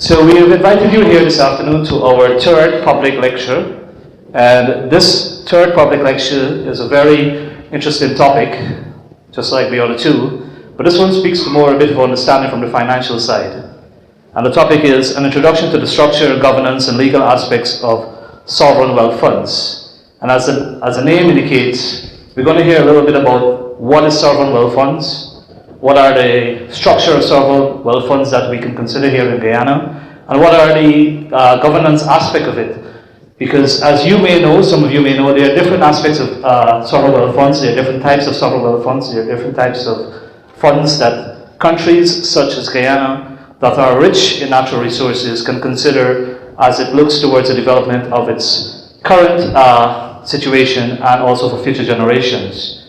So we have invited you here this afternoon to our third public lecture. And this third public lecture is a very interesting topic, just like the other two. But this one speaks to more a bit of understanding from the financial side. And the topic is an introduction to the structure, governance, and legal aspects of sovereign wealth funds. And as the name indicates, we're going to hear a little bit about what is sovereign wealth funds, what are the structure of sovereign wealth funds that we can consider here in Guyana, and what are the governance aspect of it. Because as you may know, some of you may know, there are different aspects of sovereign wealth funds, there are different types of sovereign wealth funds, there are different types of funds that countries such as Guyana that are rich in natural resources can consider as it looks towards the development of its current situation and also for future generations.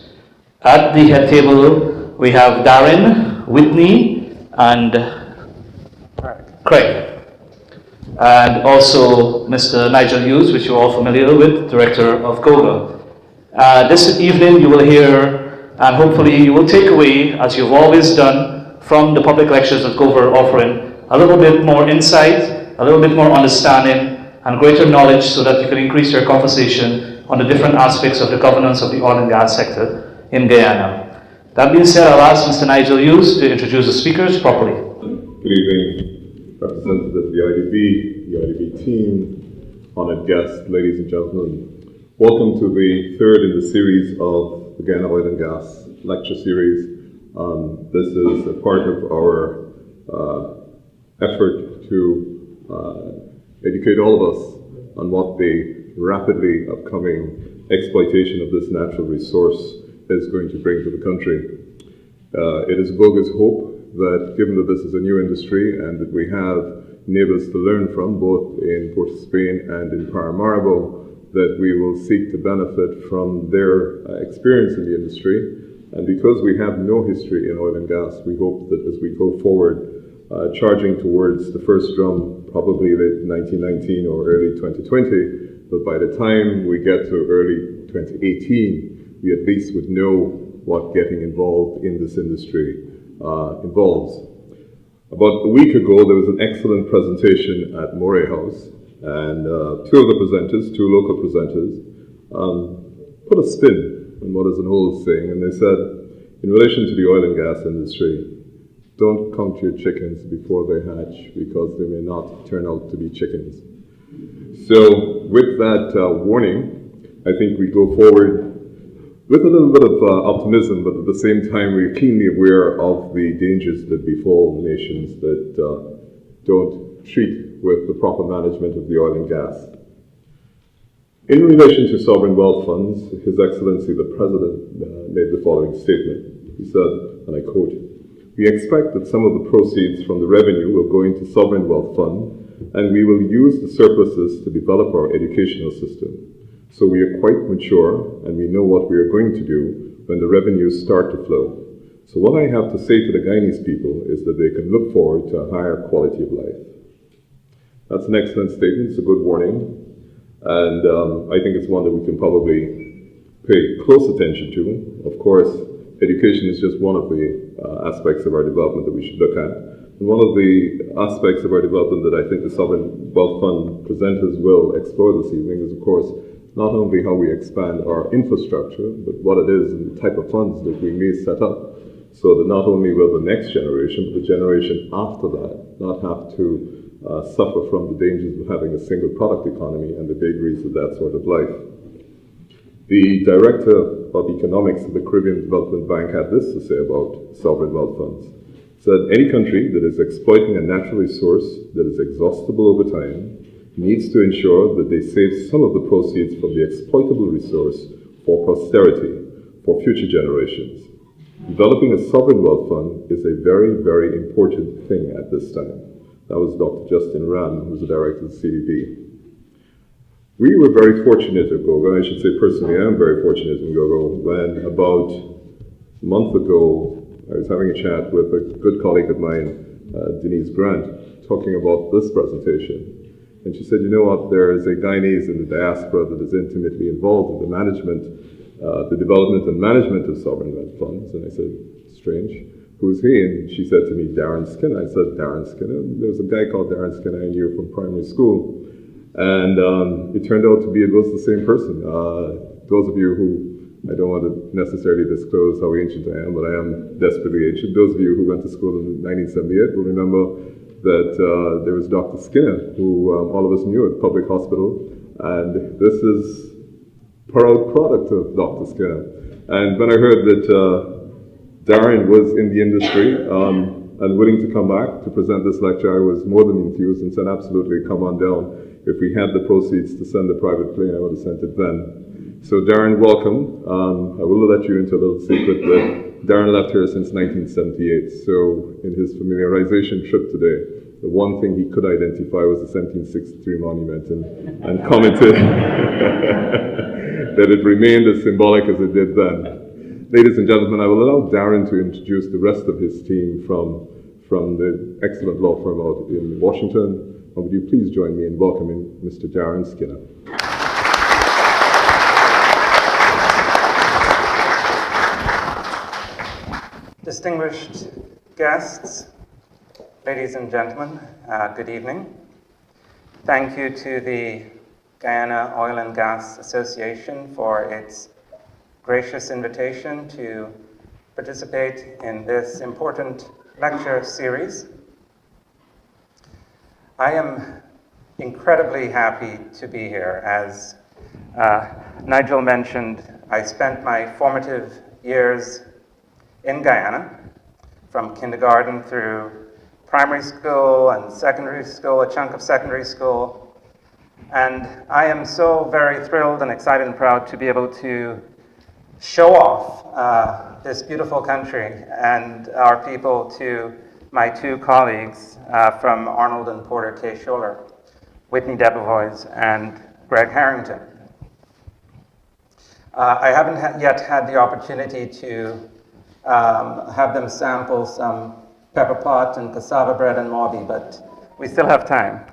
At the head table, we have Darren, Whitney, and Craig. And also Mr. Nigel Hughes, which you're all familiar with, Director of GOGA. This evening you will hear, and hopefully you will take away, as you've always done, from the public lectures that GOGA are offering, a little bit more insight, a little bit more understanding, and greater knowledge so that you can increase your conversation on the different aspects of the governance of the oil and gas sector in Guyana. That being said, I'll ask Mr. Nigel Hughes to introduce the speakers properly. Good evening, representatives of the IDB team, honored guests, ladies and gentlemen. Welcome to the third in the series of the Guyana Oil and Gas lecture series. This is a part of our effort to educate all of us on what the rapidly upcoming exploitation of this natural resource is going to bring to the country. It is GOGA's hope that, given that this is a new industry and that we have neighbours to learn from, both in Port of Spain and in Paramaribo, that we will seek to benefit from their experience in the industry. And because we have no history in oil and gas, we hope that as we go forward, charging towards the first drum, probably late 1919 or early 2020, but by the time we get to early 2018, we at least would know what getting involved in this industry involves. About a week ago, there was an excellent presentation at Moray House, and two of the presenters, two local presenters, put a spin on what is an old saying, and they said, in relation to the oil and gas industry, don't count your chickens before they hatch, because they may not turn out to be chickens. So with that warning, I think we go forward with a little bit of optimism, but at the same time, we're keenly aware of the dangers that befall nations that don't treat with the proper management of the oil and gas. In relation to sovereign wealth funds, His Excellency the President made the following statement. He said, and I quote, "We expect that some of the proceeds from the revenue will go into sovereign wealth fund, and we will use the surpluses to develop our educational system. So we are quite mature, and we know what we are going to do when the revenues start to flow. So what I have to say to the Guyanese people is that they can look forward to a higher quality of life." That's an excellent statement. It's a good warning. And I think it's one that we can probably pay close attention to. Of course, education is just one of the aspects of our development that we should look at. And one of the aspects of our development that I think the Sovereign Wealth Fund presenters will explore this evening is, of course, not only how we expand our infrastructure, but what it is and the type of funds that we may set up, so that not only will the next generation, but the generation after that not have to suffer from the dangers of having a single product economy and the vagaries of that sort of life. The Director of Economics of the Caribbean Development Bank had this to say about sovereign wealth funds. He said, "Any country that is exploiting a natural resource that is exhaustible over time needs to ensure that they save some of the proceeds from the exploitable resource for posterity, for future generations. Developing a sovereign wealth fund is a very, very important thing at this time." That was Dr. Justin Ram, who was the director of the CDB. We were very fortunate at GOGA, I should say personally I am very fortunate in GOGA, when about a month ago I was having a chat with a good colleague of mine, Denise Grant, talking about this presentation. And she said, you know what, there is a Guyanese in the diaspora that is intimately involved in the management, the development and management of sovereign wealth funds. And I said, strange. who's he? And she said to me, Darren Skinner. I said, Darren Skinner? There's a guy called Darren Skinner I knew from primary school. And it turned out to be, it was the same person. Those of you who, I don't want to necessarily disclose how ancient I am, but I am desperately ancient. Those of you who went to school in 1978 will remember that there was Dr. Skinner, who all of us knew at Public Hospital. And this is proud product of Dr. Skinner. And when I heard that Darren was in the industry and willing to come back to present this lecture, I was more than enthused and said, absolutely, come on down. If we had the proceeds to send a private plane, I would have sent it then. So Darren, welcome. I will let you into a little secret that Darren left here since 1978. So in his familiarization trip today, the one thing he could identify was the 1763 monument and commented that it remained as symbolic as it did then. Ladies and gentlemen, I will allow Darren to introduce the rest of his team from the excellent law firm out in Washington. And would you please join me in welcoming Mr. Darren Skinner. Distinguished guests, ladies and gentlemen, good evening. Thank you to the Guyana Oil and Gas Association for its gracious invitation to participate in this important lecture series. I am incredibly happy to be here. As Nigel mentioned, I spent my formative years in Guyana, from kindergarten through primary school and secondary school, a chunk of secondary school. And I am so very thrilled and excited and proud to be able to show off this beautiful country and our people to my two colleagues from Arnold and Porter K. Scholler, Whitney Debevoise and Greg Harrington. I haven't yet had the opportunity to have them sample some pepper pot and cassava bread and mauby, but we still have time.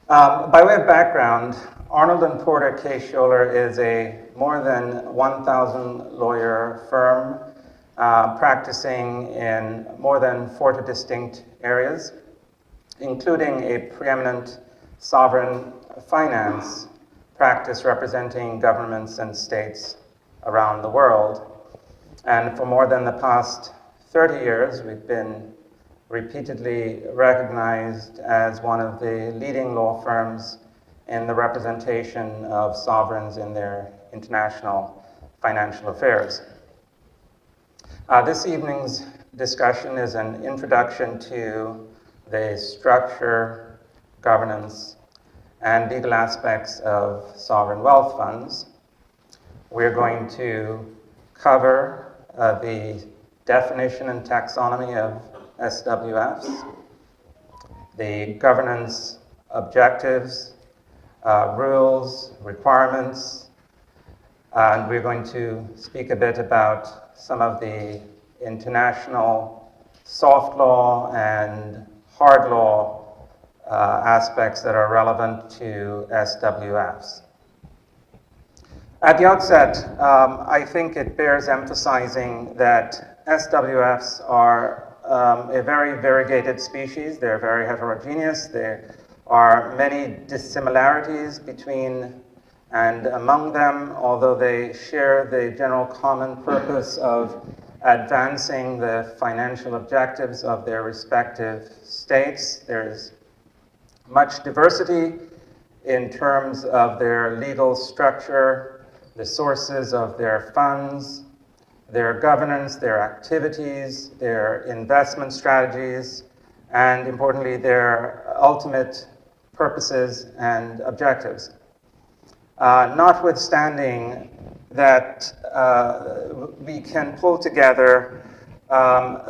By way of background, Arnold and Porter K. Scholler is a more than 1,000 lawyer firm practicing in more than 40 distinct areas, including a preeminent sovereign finance practice representing governments and states around the world. And for more than the past 30 years, we've been repeatedly recognized as one of the leading law firms in the representation of sovereigns in their international financial affairs. This evening's discussion is an introduction to the structure, governance, and legal aspects of sovereign wealth funds. We're going to cover the definition and taxonomy of SWFs, the governance objectives, rules, requirements, and we're going to speak a bit about some of the international soft law and hard law aspects that are relevant to SWFs. At the outset, I think it bears emphasizing that SWFs are a very variegated species. They're very heterogeneous. There are many dissimilarities between and among them, although they share the general common purpose of advancing the financial objectives of their respective states. There's much diversity in terms of their legal structure, the sources of their funds, their governance, their activities, their investment strategies, and importantly, their ultimate purposes and objectives. Notwithstanding that we can pull together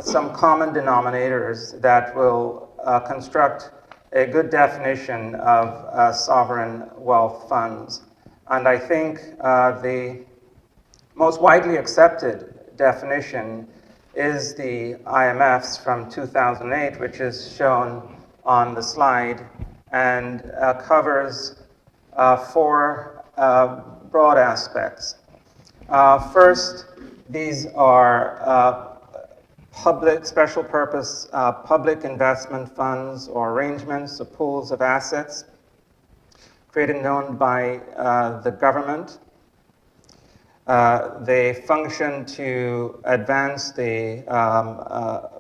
some common denominators that will construct a good definition of sovereign wealth funds. And I think the most widely accepted definition is the IMF's from 2008, which is shown on the slide, and covers four broad aspects. First, these are public, special purpose public investment funds or arrangements or pools of assets created and owned by the government. They function to advance the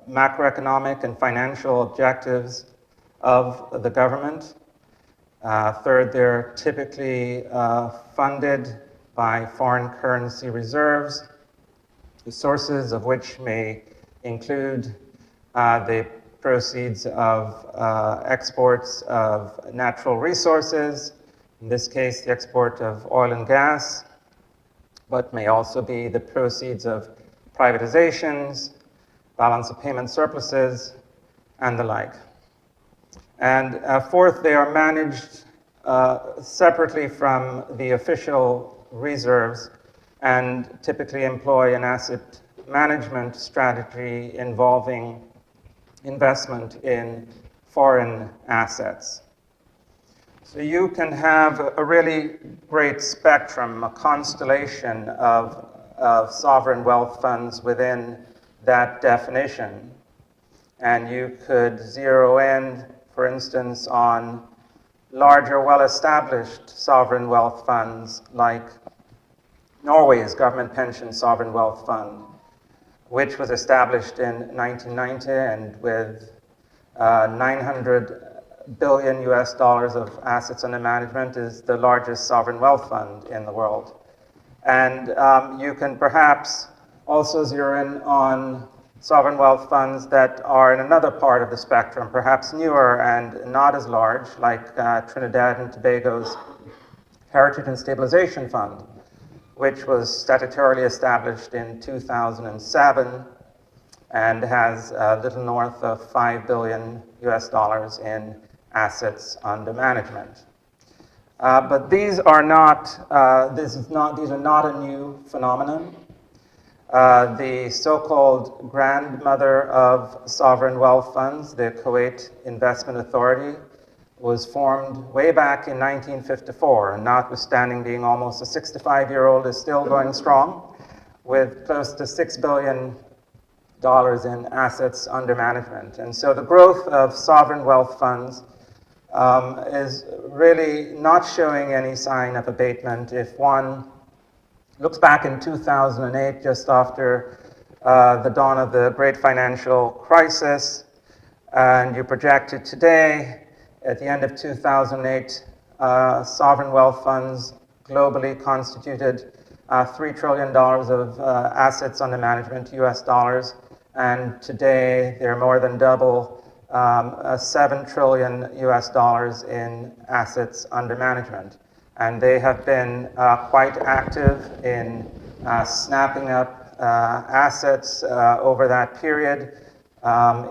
macroeconomic and financial objectives of the government. Third, they're typically funded by foreign currency reserves, the sources of which may include the proceeds of exports of natural resources, in this case the export of oil and gas, but may also be the proceeds of privatizations, balance of payment surpluses, and the like. And fourth, they are managed separately from the official reserves and typically employ an asset management strategy involving investment in foreign assets. So you can have a really great spectrum, a constellation of sovereign wealth funds within that definition. And you could zero in, for instance, on larger, well-established sovereign wealth funds like Norway's Government Pension Sovereign Wealth Fund, which was established in 1990 and with 900 billion US dollars of assets under management is the largest sovereign wealth fund in the world. And you can perhaps also zero in on sovereign wealth funds that are in another part of the spectrum, perhaps newer and not as large, like Trinidad and Tobago's Heritage and Stabilization Fund, which was statutorily established in 2007 and has a little north of 5 billion US dollars in assets under management. But these are not, these are not a new phenomenon. The so-called grandmother of sovereign wealth funds, the Kuwait Investment Authority, was formed way back in 1954, and notwithstanding being almost a 65-year-old, is still going strong with close to $6 billion in assets under management. And so the growth of sovereign wealth funds is really not showing any sign of abatement. If one looks back in 2008, just after the dawn of the great financial crisis, and you project it today, at the end of 2008, sovereign wealth funds globally constituted $3 trillion of assets under management, US dollars, and today they're more than double, 7 trillion US dollars in assets under management. And they have been quite active in snapping up assets over that period,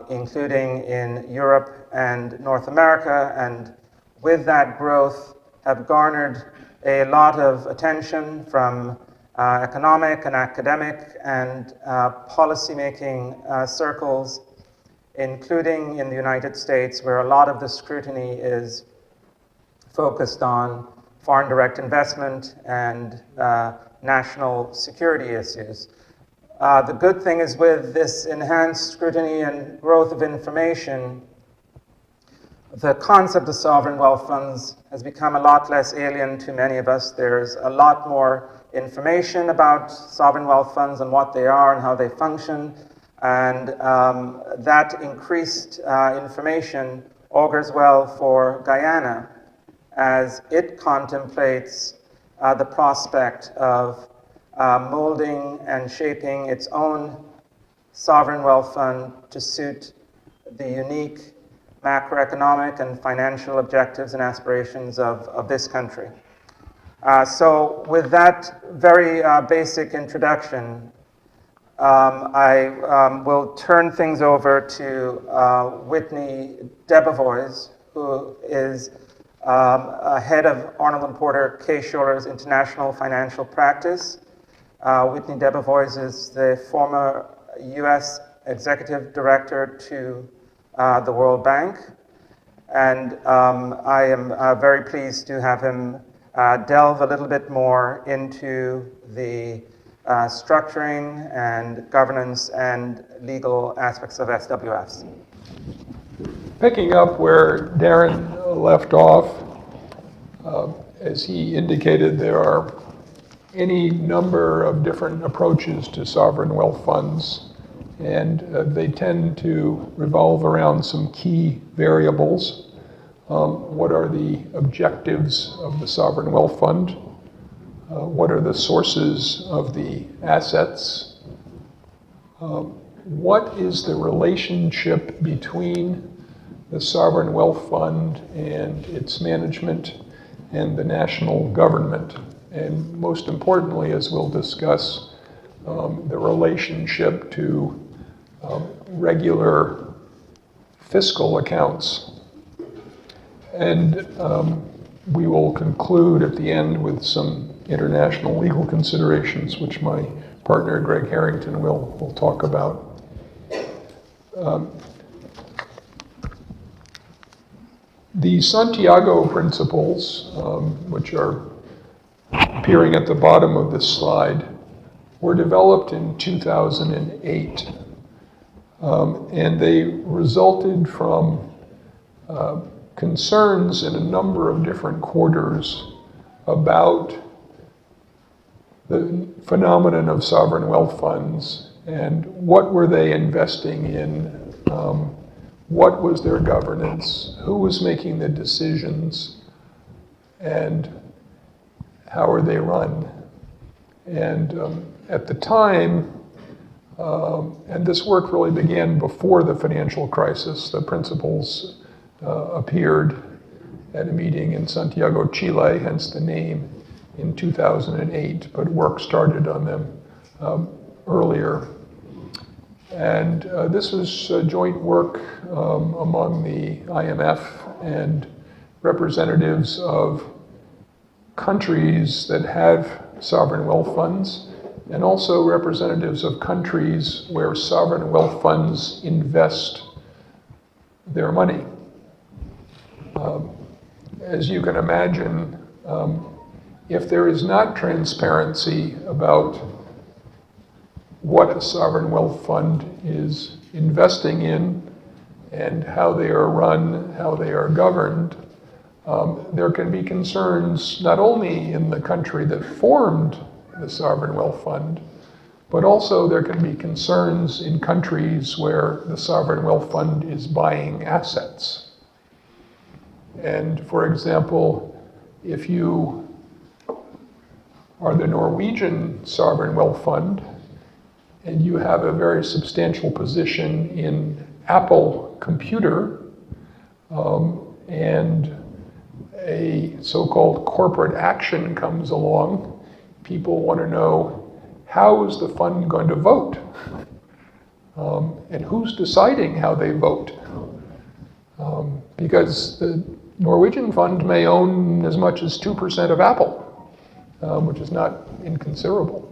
including in Europe and North America, and with that growth have garnered a lot of attention from economic and academic and policymaking circles, including in the United States, where a lot of the scrutiny is focused on foreign direct investment and national security issues. The good thing is with this enhanced scrutiny and growth of information, the concept of sovereign wealth funds has become a lot less alien to many of us. There's a lot more information about sovereign wealth funds and what they are and how they function. And that increased information augurs well for Guyana as it contemplates the prospect of molding and shaping its own sovereign wealth fund to suit the unique macroeconomic and financial objectives and aspirations of this country. So with that very basic introduction, I will turn things over to Whitney Debevoise, who is head of Arnold & Porter Case-Shiller's international financial practice. Whitney Debevoise is the former U.S. executive director to the World Bank, and I am very pleased to have him delve a little bit more into the structuring and governance and legal aspects of SWFs. Picking up where Darren left off, as he indicated, there are any number of different approaches to sovereign wealth funds, and they tend to revolve around some key variables. What are the objectives of the sovereign wealth fund? What are the sources of the assets? What is the relationship between the sovereign wealth fund and its management and the national government? And most importantly, as we'll discuss, the relationship to regular fiscal accounts. And we will conclude at the end with some international legal considerations, which my partner Greg Harrington will talk about. The Santiago principles, which are appearing at the bottom of this slide, were developed in 2008, and they resulted from concerns in a number of different quarters about the phenomenon of sovereign wealth funds and what were they investing in, what was their governance, who was making the decisions, and how are they run. And at the time, and this work really began before the financial crisis, the principles appeared at a meeting in Santiago, Chile, hence the name, in 2008, but work started on them earlier. And this was joint work among the IMF and representatives of countries that have sovereign wealth funds, and also representatives of countries where sovereign wealth funds invest their money. As you can imagine, if there is not transparency about what a sovereign wealth fund is investing in and how they are run, how they are governed, there can be concerns not only in the country that formed the sovereign wealth fund, but also there can be concerns in countries where the sovereign wealth fund is buying assets. And for example, if you are the Norwegian sovereign wealth fund and you have a very substantial position in Apple Computer, and a so-called corporate action comes along, people want to know, how is the fund going to vote? And who's deciding how they vote? Because the Norwegian fund may own as much as 2% of Apple, which is not inconsiderable.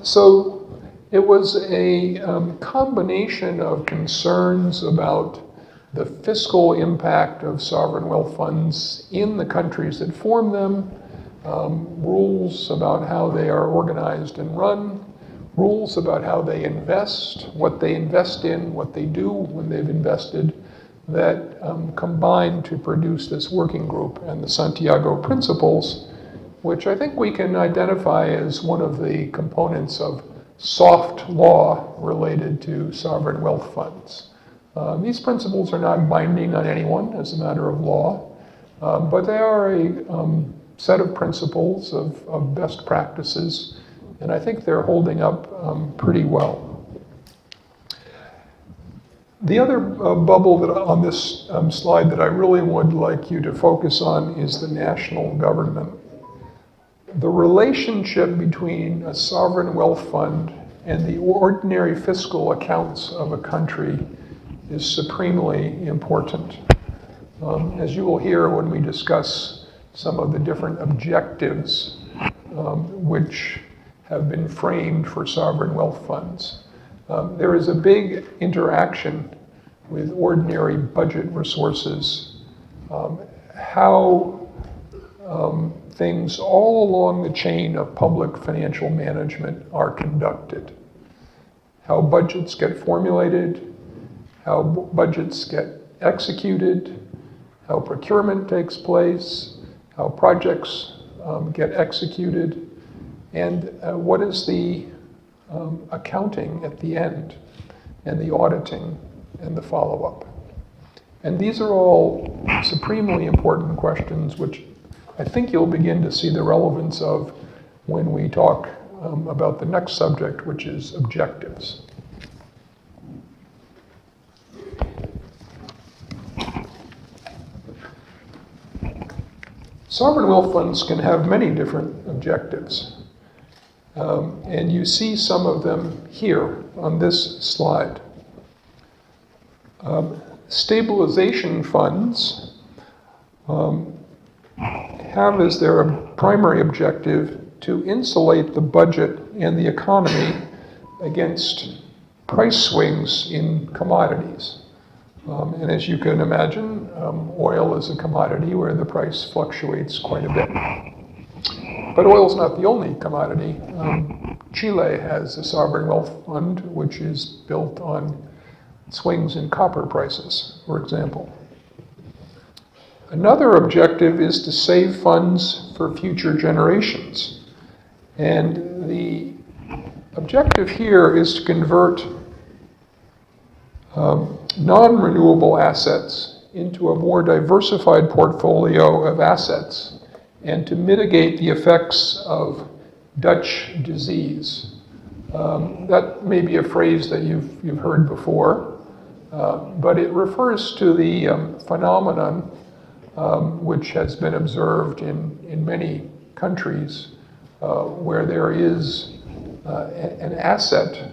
So it was a combination of concerns about the fiscal impact of sovereign wealth funds in the countries that form them, rules about how they are organized and run, rules about how they invest, what they invest in, what they do when they've invested, that combined to produce this working group and the Santiago principles, which I think we can identify as one of the components of soft law related to sovereign wealth funds. These principles are not binding on anyone as a matter of law, but they are a set of principles of best practices, and I think they're holding up pretty well. The other bubble that on this slide that I really would like you to focus on is the national government. The relationship between a sovereign wealth fund and the ordinary fiscal accounts of a country is supremely important. As you will hear when we discuss some of the different objectives which have been framed for sovereign wealth funds. There is a big interaction with ordinary budget resources. How things all along the chain of public financial management are conducted. How budgets get formulated, how budgets get executed, how procurement takes place, how projects get executed, and what is the accounting at the end, and the auditing, and the follow-up. And these are all supremely important questions, which I think you'll begin to see the relevance of when we talk about the next subject, which is objectives. Sovereign wealth funds can have many different objectives. And you see some of them here on this slide. Stabilization funds have as their primary objective to insulate the budget and the economy against price swings in commodities. And as you can imagine, oil is a commodity where the price fluctuates quite a bit. But oil is not the only commodity. Chile has a sovereign wealth fund which is built on swings in copper prices, for example. Another objective is to save funds for future generations. And the objective here is to convert non-renewable assets into a more diversified portfolio of assets and to mitigate the effects of Dutch disease. That may be a phrase that you've heard before, but it refers to the phenomenon which has been observed in many countries where there is an asset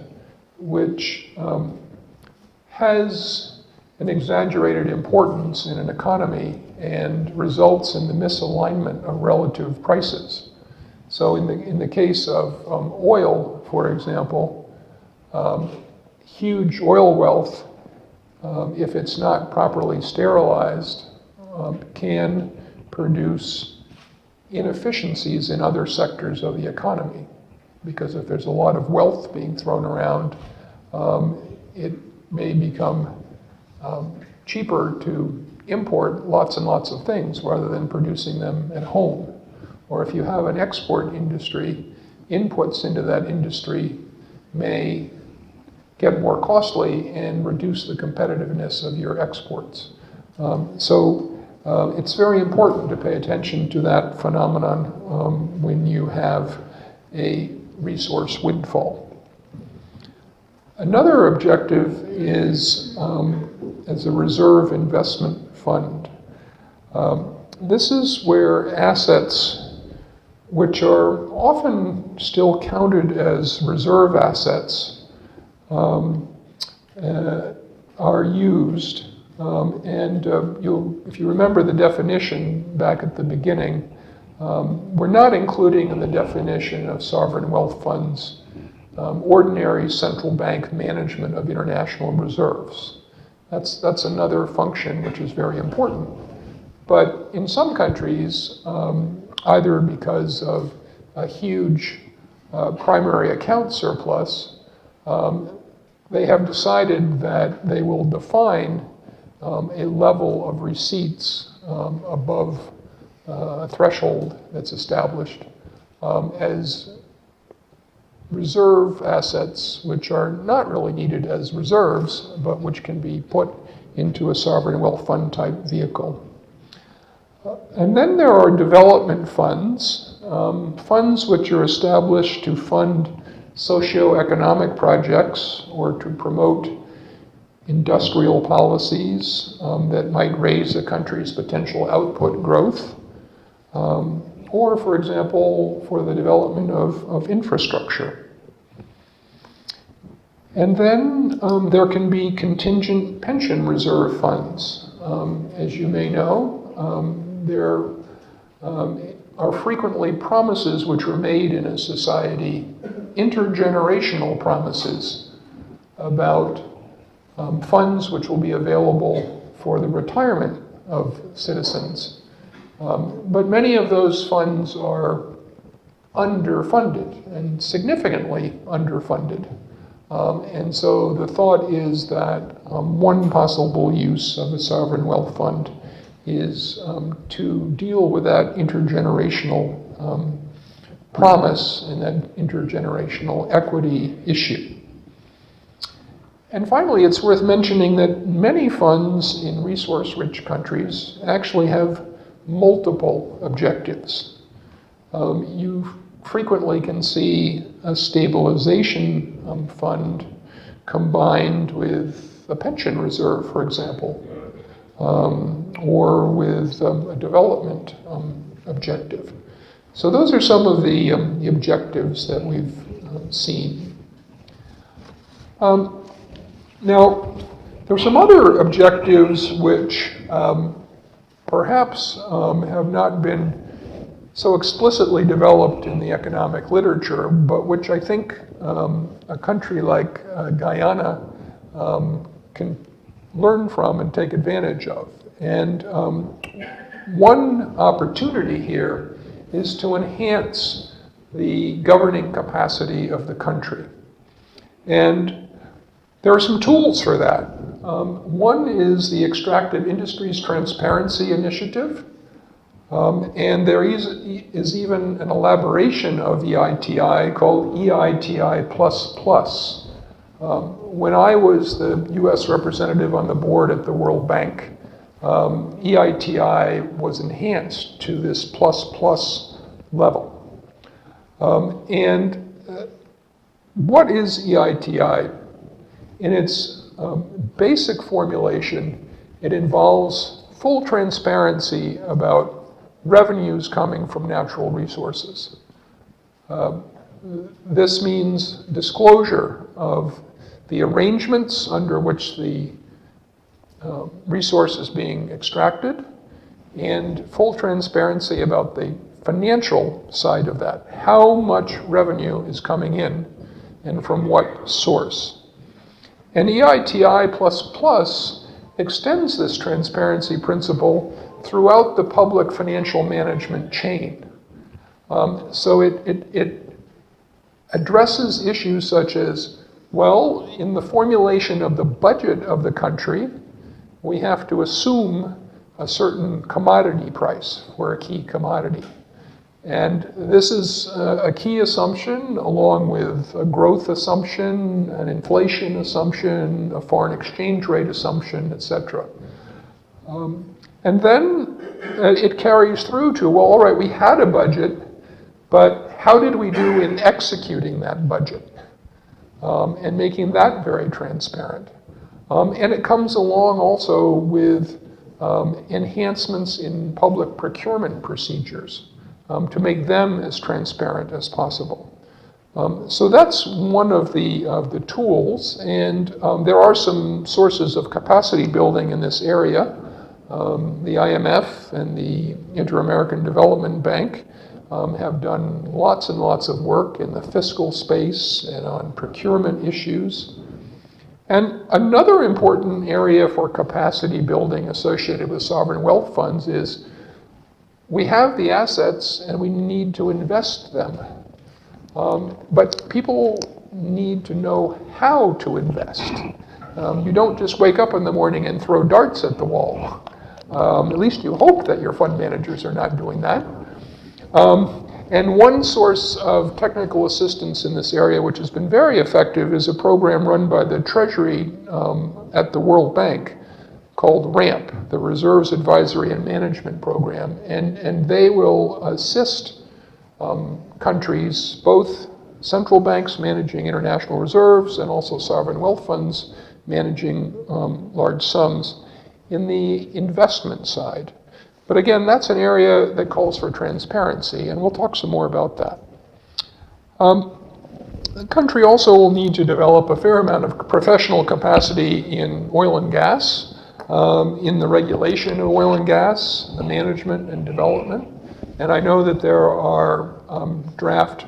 which has an exaggerated importance in an economy and results in the misalignment of relative prices. So in the case of oil, for example, huge oil wealth, if it's not properly sterilized, can produce inefficiencies in other sectors of the economy. Because if there's a lot of wealth being thrown around, it may become cheaper to import lots and lots of things rather than producing them at home. Or if you have an export industry, inputs into that industry may get more costly and reduce the competitiveness of your exports. So it's very important to pay attention to that phenomenon when you have a resource windfall. Another objective is as a reserve investment fund. This is where assets which are often still counted as reserve assets are used. If you remember the definition back at the beginning, we're not including in the definition of sovereign wealth funds ordinary central bank management of international reserves. That's another function which is very important. But in some countries, either because of a huge primary account surplus, they have decided that they will define a level of receipts above a threshold that's established as reserve assets, which are not really needed as reserves, but which can be put into a sovereign wealth fund type vehicle. And then there are development funds, funds which are established to fund socioeconomic projects or to promote industrial policies that might raise a country's potential output growth, or, for example, for the development of infrastructure. And then there can be contingent pension reserve funds. As you may know, there are frequently promises which are made in a society, intergenerational promises about funds which will be available for the retirement of citizens. But many of those funds are underfunded and significantly underfunded. And so the thought is that one possible use of a sovereign wealth fund is to deal with that intergenerational promise and that intergenerational equity issue. And finally, it's worth mentioning that many funds in resource-rich countries actually have multiple objectives. You frequently can see a stabilization fund combined with a pension reserve, for example, or with a development objective. So those are some of the objectives that we've seen. Now, there are some other objectives which perhaps have not been so explicitly developed in the economic literature, but which I think a country like Guyana can learn from and take advantage of. And one opportunity here is to enhance the governing capacity of the country. And there are some tools for that. One is the Extractive Industries Transparency Initiative, and there is even an elaboration of EITI called EITI++. When I was the US representative on the board at the World Bank, EITI was enhanced to this plus level. What is EITI? In its basic formulation, it involves full transparency about revenues coming from natural resources. This means disclosure of the arrangements under which the resource is being extracted, and full transparency about the financial side of that. How much revenue is coming in and from what source? And EITI++ extends this transparency principle throughout the public financial management chain. So it addresses issues such as, well, in the formulation of the budget of the country, we have to assume a certain commodity price for a key commodity. And this is a key assumption, along with a growth assumption, an inflation assumption, a foreign exchange rate assumption, etc. And then it carries through to, well, all right, we had a budget, but how did we do in executing that budget? And making that very transparent. And it comes along also with enhancements in public procurement procedures to make them as transparent as possible. So that's one of the tools, and there are some sources of capacity building in this area. The IMF and the Inter-American Development Bank have done lots and lots of work in the fiscal space and on procurement issues. And another important area for capacity building associated with sovereign wealth funds is we have the assets and we need to invest them. But people need to know how to invest. You don't just wake up in the morning and throw darts at the wall. At least you hope that your fund managers are not doing that. And one source of technical assistance in this area, which has been very effective, is a program run by the Treasury at the World Bank called RAMP, the Reserves Advisory and Management Program. And they will assist countries, both central banks managing international reserves and also sovereign wealth funds managing large sums in the investment side. But again, that's an area that calls for transparency, and we'll talk some more about that. The country also will need to develop a fair amount of professional capacity in oil and gas, in the regulation of oil and gas, the management and development. And I know that there are draft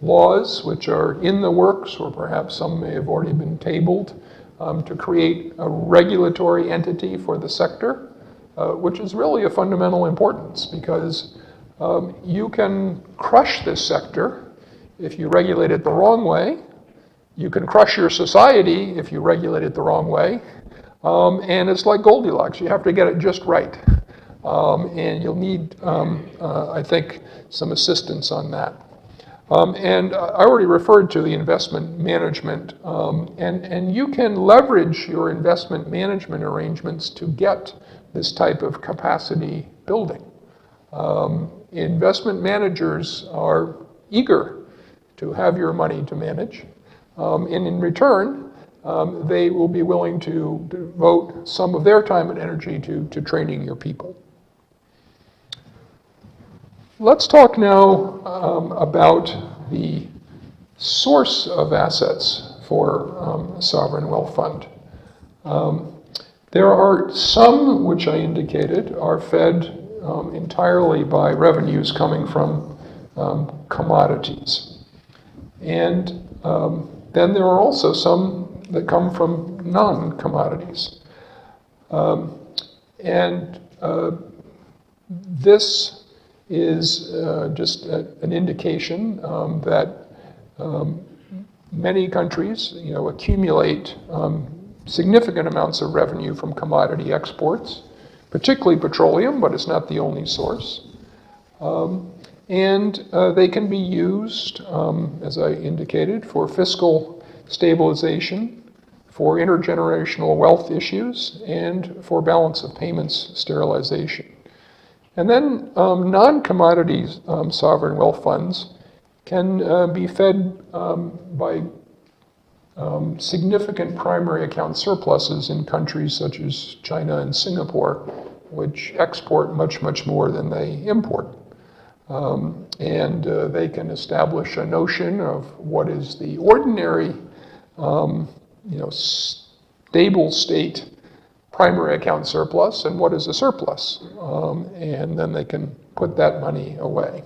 laws which are in the works, or perhaps some may have already been tabled, to create a regulatory entity for the sector. which is really of fundamental importance because you can crush this sector if you regulate it the wrong way. You can crush your society if you regulate it the wrong way. And it's like Goldilocks, you have to get it just right. And you'll need, I think, some assistance on that. And I already referred to the investment management, and you can leverage your investment management arrangements to get this type of capacity building. Investment managers are eager to have your money to manage, and in return, they will be willing to devote some of their time and energy to training your people. Let's talk now about the source of assets for a sovereign wealth fund. There are some, which I indicated, are fed entirely by revenues coming from commodities. And then there are also some that come from non-commodities. This is just an indication that many countries, accumulate significant amounts of revenue from commodity exports, particularly petroleum, but it's not the only source. And they can be used, as I indicated, for fiscal stabilization, for intergenerational wealth issues, and for balance of payments sterilization. And then non-commodity sovereign wealth funds can be fed by significant primary account surpluses in countries such as China and Singapore, which export much, much more than they import. And they can establish a notion of what is the ordinary, stable state primary account surplus and what is a surplus. And then they can put that money away.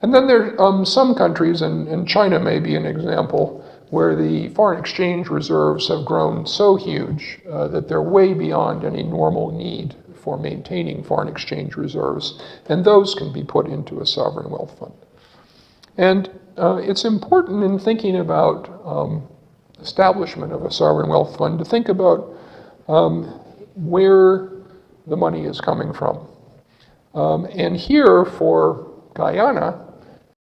And then there are some countries, and China may be an example, where the foreign exchange reserves have grown so huge that they're way beyond any normal need for maintaining foreign exchange reserves, and those can be put into a sovereign wealth fund. And it's important in thinking about establishment of a sovereign wealth fund to think about where the money is coming from. And here for Guyana,